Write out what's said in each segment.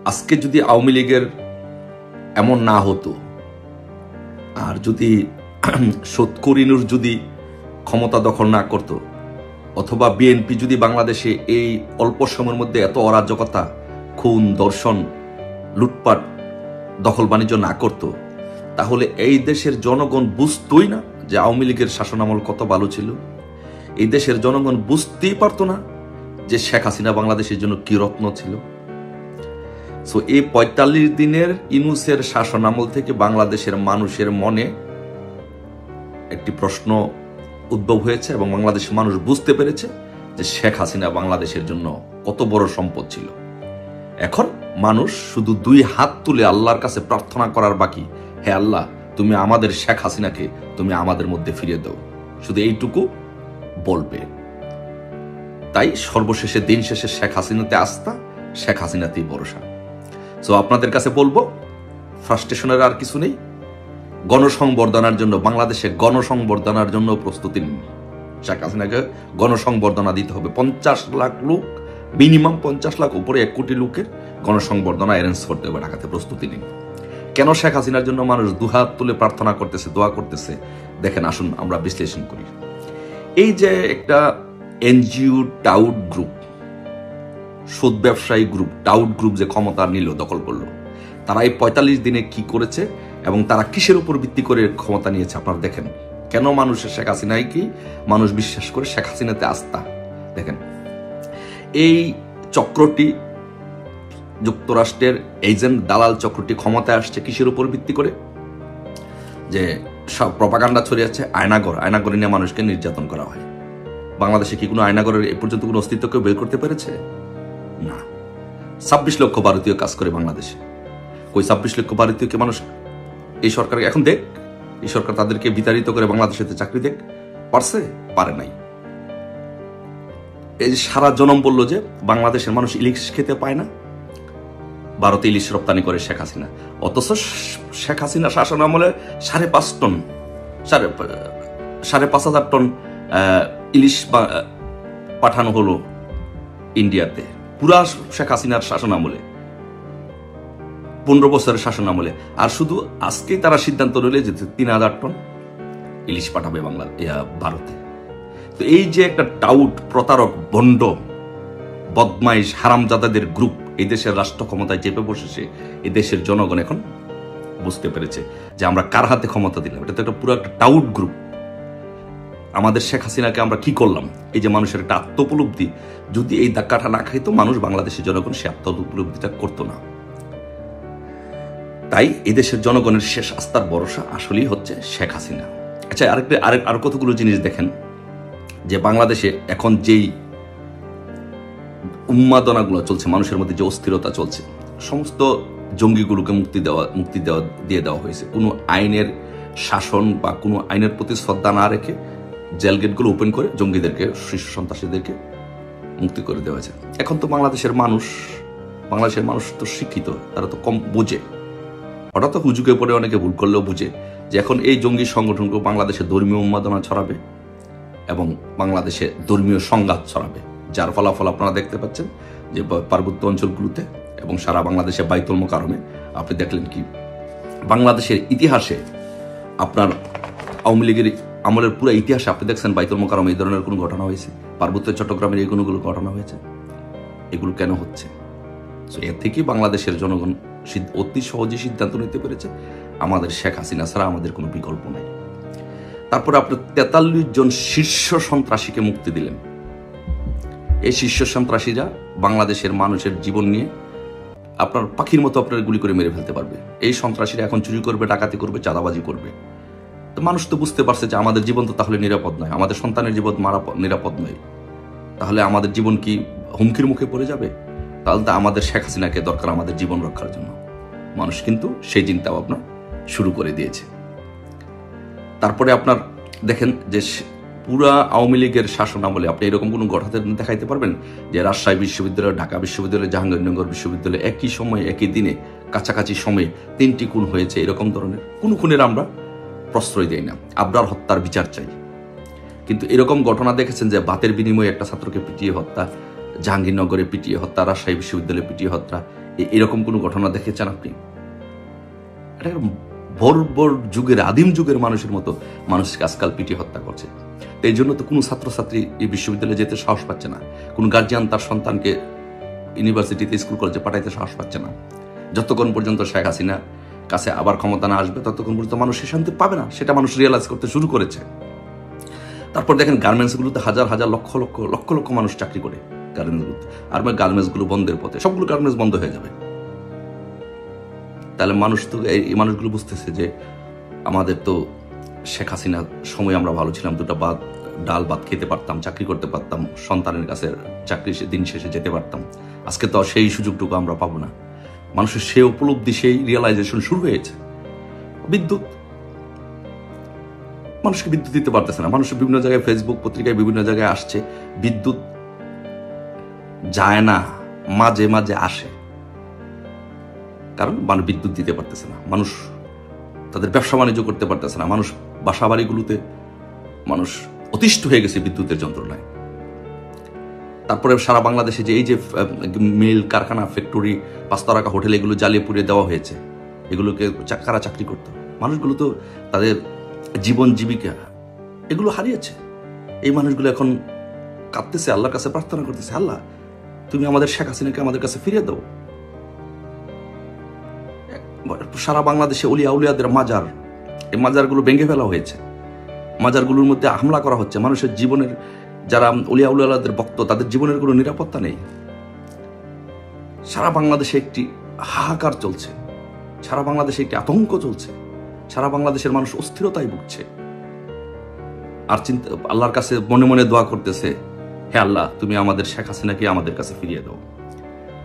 আজকে যদি আওয়ামী লীগের এমন না হতো, আর যদি করিনুর যদি ক্ষমতা দখল না করত, অথবা বিএনপি যদি বাংলাদেশে এই অল্প সময়ের মধ্যে এত অরাজকতা, খুন, ধর্ষণ, লুটপাট, দখল বাণিজ্য না করত, তাহলে এই দেশের জনগণ বুঝতই না যে আওয়ামী লীগের শাসনামল কত ভালো ছিল। এই দেশের জনগণ বুঝতেই পারত না যে শেখ হাসিনা বাংলাদেশের জন্য কি রত্ন ছিল। সো এই ৪৫ দিনের ইউনূসের শাসনামল থেকে বাংলাদেশের মানুষের মনে একটি প্রশ্ন উদ্ভব হয়েছে এবং বাংলাদেশের মানুষ বুঝতে পেরেছে যে শেখ হাসিনা বাংলাদেশের জন্য কত বড় সম্পদ ছিল। এখন মানুষ শুধু ২ হাত তুলে আল্লাহর কাছে প্রার্থনা করার বাকি, হে আল্লাহ, তুমি আমাদের শেখ হাসিনাকে তুমি আমাদের মধ্যে ফিরিয়ে দাও, শুধু এইটুকু বলবে। তাই সর্বশেষে দিন শেষে শেখ হাসিনাতে আস্থা, শেখ হাসিনাতেই ভরসা। সো আপনাদের কাছে বলবো, ফ্রাস্ট্রেশনের আর কিছু নেই। গণসংবর্ধনার জন্য, বাংলাদেশে গণসংবর্ধনার জন্য প্রস্তুতি নিন। শেখ হাসিনাকে গণসংবর্ধনা দিতে হবে। ৫০ লাখ লোক, মিনিমাম ৫০ লাখ, উপরে ১ কোটি লোকের গণসংবর্ধনা অ্যারেঞ্জ করতে হবে। ঢাকাতে প্রস্তুতি নিন। কেন শেখ হাসিনার জন্য মানুষ দুহাত তুলে প্রার্থনা করতেছে, দোয়া করতেছে, দেখেন, আসুন আমরা বিশ্লেষণ করি। এই যে একটা এনজিও টাউট গ্রুপ, সুদ ব্যবসায়ী গ্রুপ, টাউট গ্রুপ যে ক্ষমতা নিল, দখল করলো, তারা এই ৪৫ দিনে কি করেছে এবং তারা কিসের উপর ভিত্তি করে ক্ষমতা নিয়েছে আপনারা দেখেন। কেন মানুষের শেখ হাসিনাই কি মানুষ বিশ্বাস করে, শেখ হাসিনাতে আস্থা। দেখেন, এই চক্রটি, যুক্তরাষ্ট্রের এজেন্ট দালাল চক্রটি ক্ষমতায় আসছে কিসের উপর ভিত্তি করে? যে সব প্রপাগান্ডা ছড়িয়েছে আয়নাগরে নিয়ে মানুষকে নির্যাতন করা হয়। বাংলাদেশে কি কোনো আয়নাগরের এ পর্যন্ত কোনো অস্তিত্ব কেউ বের করতে পেরেছে? না। ২৬ লক্ষ ভারতীয় কাজ করে বাংলাদেশে। ওই ২৬ লক্ষ ভারতীয়কে মানুষ, এই সরকার এখন দেখ, এই সরকার তাদেরকে বিতাড়িত করে বাংলাদেশে চাকরি দেখ, পারছে? পারে নাই। এই যে সারা জনম বললো যে বাংলাদেশের মানুষ ইলিশ খেতে পায় না, ভারতে ইলিশ রপ্তানি করে শেখ হাসিনা। অথচ শেখ হাসিনা শাসন আমলে ৫.৫ টন, ৫.৫ টন ইলিশ পাঠানো হলো ইন্ডিয়াতে, পুরা শেখ হাসিনার শাসন আমলে, ১৫ বছরের শাসন আমলে। আর শুধু আজকেই তারা সিদ্ধান্ত নিলে যে ৩,০০০ টন ইলিশ পাঠাবে ভারতে। তো এই যে একটা টাউট, প্রতারক, ভণ্ড, বদমাইশ, হারামজাদাদের গ্রুপ এই দেশের রাষ্ট্র ক্ষমতায় চেপে বসেছে, এই দেশের জনগণ এখন বুঝতে পেরেছে যে আমরা কার হাতে ক্ষমতা দিলাম। এটা তো একটা পুরো একটা টাউট গ্রুপ। আমাদের শেখ হাসিনাকে আমরা কি করলাম? এই যে মানুষের একটা আত্মোপলব্ধি, যদি এই ধাক্কাটা না খাইতো মানুষ, বাংলাদেশের জনগণ সে আত্মোপলব্ধিটা করতো না। তাই এই দেশের জনগণের শেষ আস্থার ভরসা আসলেই হচ্ছে শেখ হাসিনা। আচ্ছা, আর কতগুলো জিনিস দেখেন যে বাংলাদেশে এখন যেই উন্মাদনাগুলো চলছে, মানুষের মধ্যে যে অস্থিরতা চলছে, সমস্ত জঙ্গিগুলোকে মুক্তি দিয়ে দেওয়া হয়েছে। কোনো আইনের শাসন বা কোনো আইনের প্রতি শ্রদ্ধা না রেখে জেল গেটগুলো ওপেন করে জঙ্গিদেরকে, শীর্ষ সন্ত্রাসীদেরকে মুক্তি করে দেওয়া হয়েছে। এখন তো বাংলাদেশের মানুষ তো শিক্ষিত, তারা তো কম বোঝে। হঠাৎ হুজুকে পড়ে অনেকে ভুল করলেও বুঝে যে এখন এই জঙ্গি সংগঠনগুলো বাংলাদেশে ধর্মীয় উন্মাদনা ছড়াবে এবং বাংলাদেশে ধর্মীয় সংঘাত ছড়াবে, যার ফলাফল আপনারা দেখতে পাচ্ছেন যে পার্বত্য অঞ্চলগুলোতে এবং সারা বাংলাদেশে বাইতুল মোকাররমে আপনি দেখলেন কি বাংলাদেশের ইতিহাসে, আপনার আওয়ামী লীগের আমলের পুরো ইতিহাসে আপনি দেখছেন বাইতুল মোকাররমে এই ধরনের কোনো ঘটনা হয়েছে? পার্বত্য চট্টগ্রামের এই কোনোগুলো ঘটনা হয়েছে? এগুলো কেন হচ্ছে? সো এর থেকেই বাংলাদেশের জনগণ অতি সহজে সিদ্ধান্ত নিতে পেরেছে আমাদের শেখ হাসিনা ছাড়া আমাদের কোনো বিকল্প নাই। তারপরে আপনি ৪৩ জন শীর্ষ সন্ত্রাসীকে মুক্তি দিলেন। এই শীর্ষ সন্ত্রাসীরা বাংলাদেশের মানুষের জীবন নিয়ে আপনার পাখির মতো আপনার গুলি করে মেরে ফেলতে পারবে। এই সন্ত্রাসীরা এখন চুরি করবে, ডাকাতি করবে, চাঁদাবাজি করবে। তো মানুষ তো বুঝতে পারছে যে আমাদের জীবন তো তাহলে নিরাপদ নয়, আমাদের সন্তানের জীবন নিরাপদ নয়, তাহলে আমাদের জীবন কি হুমকির মুখে পড়ে যাবে? তাহলে তো আমাদের শেখ হাসিনাকে দরকার আমাদের জীবন রক্ষার জন্য। মানুষ কিন্তু সেই চিন্তা ভাবনা শুরু করে দিয়েছে। তারপরে আপনার দেখেন যে পুরা আওয়ামী লীগের শাসন আমলে আপনি এরকম কোনো ঘটনা দেখাইতে পারবেন যে রাজশাহী বিশ্ববিদ্যালয়, ঢাকা বিশ্ববিদ্যালয়, জাহাঙ্গীরনগর বিশ্ববিদ্যালয় একই সময়ে, একই দিনে, কাছাকাছি সময়ে 3টি খুন হয়েছে? এরকম ধরনের কোনো খুনের আমরা প্রশ্রয় দেই না, আবরার হত্যার বিচার চাই। কিন্তু এরকম ঘটনা দেখেছেন যে ভাতের বিনিময়ে একটা ছাত্রকে পিটিয়ে হত্যা, জাহাঙ্গীরনগরে পিটিয়ে হত্যা, রাজশাহী বিশ্ববিদ্যালয়ে পিটিয়ে হত্যা, এরকম কোনো ঘটনা দেখেছেন আপনি? এটা বর্বর যুগের, আদিম যুগের মানুষের মতো মানুষকে আজকাল পিটিয়ে হত্যা করছে। তো এই জন্য তো কোনো ছাত্রছাত্রী এই বিশ্ববিদ্যালয়ে যেতে সাহস পাচ্ছে না, কোনো গার্জিয়ান তার সন্তানকে ইউনিভার্সিটিতে, স্কুল কলেজে পাঠাইতে সাহস পাচ্ছে না। যতক্ষণ পর্যন্ত শেখ হাসিনা কাছে আবার ক্ষমতা না আসবে ততক্ষণ পর্যন্ত মানুষ সে শান্তি পাবে না, সেটা মানুষ রিয়েলাইজ করতে শুরু করেছে। তারপর দেখেন গার্মেন্টসগুলোতে হাজার হাজার লক্ষ লক্ষ লক্ষ লক্ষ মানুষ চাকরি করে গার্মেন্টসগুলোতে, আর গার্মেন্টসগুলো বন্ধের পথে, সবগুলো গার্মেন্টস বন্ধ হয়ে যাবে। তাহলে মানুষ তো, এই মানুষগুলো বুঝতেছে যে আমাদের তো শেখ হাসিনার সময় আমরা ভালো ছিলাম, দুটো ডাল ভাত খেতে পারতাম, চাকরি করতে পারতাম, সন্তানের কাছে চাকরি দিন শেষে যেতে পারতাম। আজকে তো সেই সুযোগটুকু আমরা পাবো না। মানুষের সেই উপলব্ধি, সেই রিয়েলাইজেশন শুরু হয়েছে। বিদ্যুৎ, মানুষকে বিদ্যুৎ দিতে পারতেছে না। মানুষের বিভিন্ন জায়গায়, ফেসবুক পত্রিকায় বিভিন্ন জায়গায় আসছে বিদ্যুৎ যায় না, মাঝে মাঝে আসে, কারণ মানুষ বিদ্যুৎ দিতে পারতেছে না, মানুষ তাদের ব্যবসা বাণিজ্য করতে পারতেছে না, মানুষ বাসা বাড়িগুলোতে মানুষ অতিষ্ঠ হয়ে গেছে বিদ্যুতের যন্ত্রণায়। তারপরে সারা বাংলাদেশে যে এই যে মিল, কারখানা, ফ্যাক্টরি, পাঁচতারকা হোটেল, এগুলো জ্বালিয়ে পুড়িয়ে দেওয়া হয়েছে, এগুলোকে কারা চাকরি করতো? মানুষগুলো তো তাদের জীবন জীবিকা এগুলো হারিয়েছে। এই মানুষগুলো এখন কাঁদতেছে, আল্লাহর কাছে প্রার্থনা করতেছে, আল্লাহ তুমি আমাদের শেখ হাসিনাকে আমাদের কাছে ফিরিয়ে দাও। সারা বাংলাদেশে অলিয়া উলিয়াদের মাজার, এই মাজারগুলো ভেঙে ফেলা হয়েছে, মাজারগুলোর মধ্যে হামলা করা হচ্ছে। মানুষের জীবনের, যারা অলিয়া উলিয়াদের ভক্ত, তাদের জীবনের কোনো নিরাপত্তা নেই। সারা বাংলাদেশে একটি হাহাকার চলছে, সারা বাংলাদেশে একটি আতঙ্ক চলছে, সারা বাংলাদেশের মানুষ অস্থিরতায় ভুগছে। আর আল্লাহর কাছে মনে মনে দোয়া করতেছে, হে আল্লাহ তুমি আমাদের শেখ হাসিনাকে আমাদের কাছে ফিরিয়ে দাও।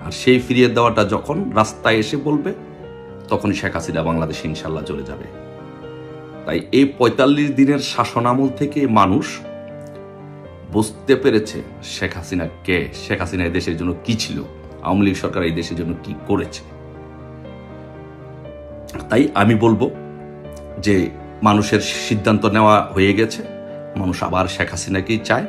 আর সেই ফিরিয়ে দেওয়াটা যখন রাস্তায় এসে বলবে, তখন শেখ হাসিনা বাংলাদেশে ইনশাল্লাহ চলে যাবে। তাই এই ৪৫ দিনের শাসন আমল থেকে মানুষ বুঝতে পেরেছে শেখ হাসিনা কে, শেখ হাসিনা এই দেশের জন্য কি ছিল, আওয়ামী লীগ সরকার এই দেশের জন্য কি করেছে। তাই আমি বলবো যে মানুষের সিদ্ধান্ত নেওয়া হয়ে গেছে, মানুষ আবার শেখ হাসিনাকেই চায়।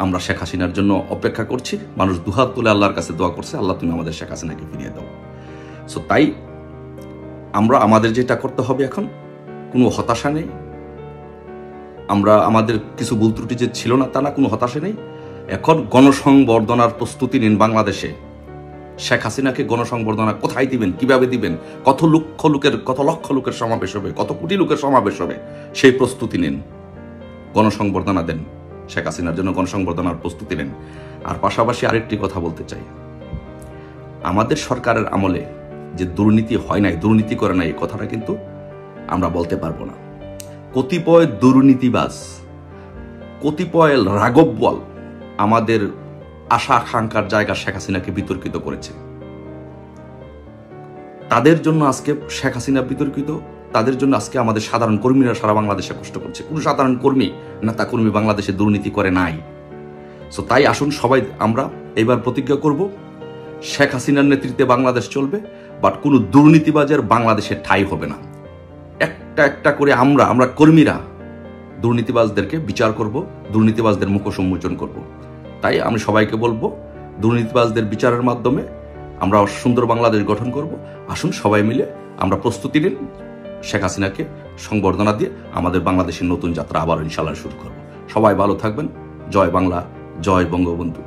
আমরা শেখ হাসিনার জন্য অপেক্ষা করছি। মানুষ দুহাত তুলে আল্লাহর কাছে দোয়া করছে, আল্লাহ তুমি আমাদের শেখ হাসিনাকে ফিরিয়ে দাও। সো তাই আমরা আমাদের যেটা করতে হবে এখন, কোনো হতাশা নেই। আমরা আমাদের কিছু ভুল ত্রুটি যে ছিল না তা না, কোনো হতাশা নেই। এখন গণসংবর্ধনার প্রস্তুতি নিন বাংলাদেশে। শেখ হাসিনাকে গণসংবর্ধনা কোথায় দিবেন, কিভাবে দিবেন, কত লক্ষ লোকের সমাবেশ হবে, কত কোটি লোকের সমাবেশ হবে, সেই প্রস্তুতি নিন। গণসংবর্ধনা দেন, শেখ হাসিনার জন্য গণসংবর্ধনার প্রস্তুতি নেন। আর পাশাপাশি আরেকটি কথা বলতে চাই, আমাদের সরকারের আমলে যে দুর্নীতি হয় নাই, দুর্নীতি করে নাই, এই কথাটা কিন্তু আমরা বলতে পারবো না। কতিপয় দুর্নীতিবাজ, কতিপয় রাগবওয়াল আমাদের আশা আকাঙ্ক্ষার জায়গা শেখ হাসিনাকে বিতর্কিত করেছে। তাদের জন্য আজকে শেখ হাসিনা বিতর্কিত, তাদের জন্য আজকে আমাদের সাধারণ কর্মীরা সারা বাংলাদেশে কষ্ট করছে। কোনো সাধারণ কর্মী, নেতা কর্মী বাংলাদেশে দুর্নীতি করে নাই। সো তাই আসুন সবাই আমরা এবার প্রতিজ্ঞা করব, শেখ হাসিনার নেতৃত্বে বাংলাদেশ চলবে, বাট কোনো দুর্নীতিবাজের বাংলাদেশে ঠাঁই হবে না। একটা একটা করে আমরা কর্মীরা দুর্নীতিবাজদেরকে বিচার করব, দুর্নীতিবাজদের মুখোশ উন্মোচন করব। তাই আমি সবাইকে বলবো, দুর্নীতিবাজদের বিচারের মাধ্যমে আমরা সুন্দর বাংলাদেশ গঠন করব। আসুন সবাই মিলে আমরা প্রস্তুতি নিন, শেখ হাসিনাকে সংবর্ধনা দিয়ে আমাদের বাংলাদেশের নতুন যাত্রা আবার ইনশাআল্লাহ শুরু করব। সবাই ভালো থাকবেন। জয় বাংলা, জয় বঙ্গবন্ধু।